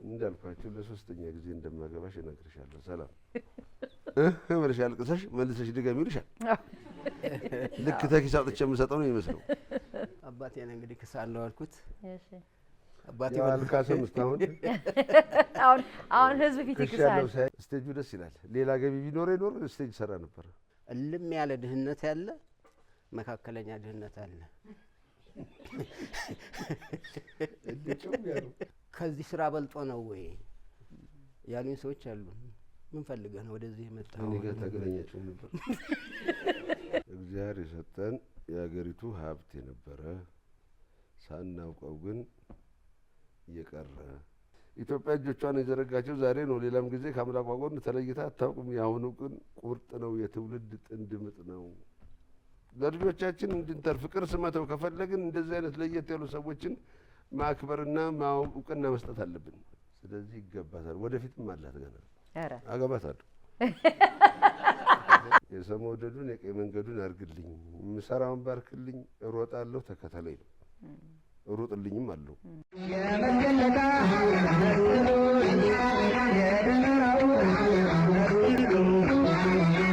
እንዳልኳችሁ ለሶስተኛ ጊዜ እንደማገባሽ እነግርሻለሁ። ሰላም እምልሽ አልቅሰሽ መልሰሽ ድገሚው ይልሻል። ልክ ተኪስ አውጥቼ የምሰጠው ነው ይመስለው። አባቴን እንግዲህ ክሳለሁ አልኩት። እሺ አባቴ አልካሰም እስካሁን አሁን ህዝብ ፊት ይክሳል። ስቴጁ ደስ ይላል። ሌላ ገቢ ቢኖር ስቴጅ ሰራ ነበር። እልም ያለ ድህነት ያለ መካከለኛ ድህነት አለ። ከዚህ ስራ በልጦ ነው ወይ ያሉኝ ሰዎች አሉ። ምን ፈልገህ ነው ወደዚህ የመጣው? እኔ ጋር ታገናኛቸው ነበር። እግዚአብሔር የሰጠን የሀገሪቱ ሀብት የነበረ ሳናውቀው ግን እየቀረ ኢትዮጵያ እጆቿን የዘረጋቸው ዛሬ ነው። ሌላም ጊዜ ከአምላኳ ጎን ተለይታ አታውቅም። የአሁኑ ግን ቁርጥ ነው። የትውልድ ጥንድ ምጥ ነው። ለልጆቻችን እንድንተርፍ ቅርስ መተው ከፈለግን እንደዚህ አይነት ለየት ያሉ ሰዎችን ማክበርና እውቅና መስጠት አለብን። ስለዚህ ይገባታል። ወደፊትም አላት ገና አገባታለሁ። የሰው መውደዱን የቀኝ መንገዱን አርግልኝ፣ የምሰራውን ባርክልኝ፣ እሮጣለሁ ተከተለኝ ነው። እሩጥልኝም አለው።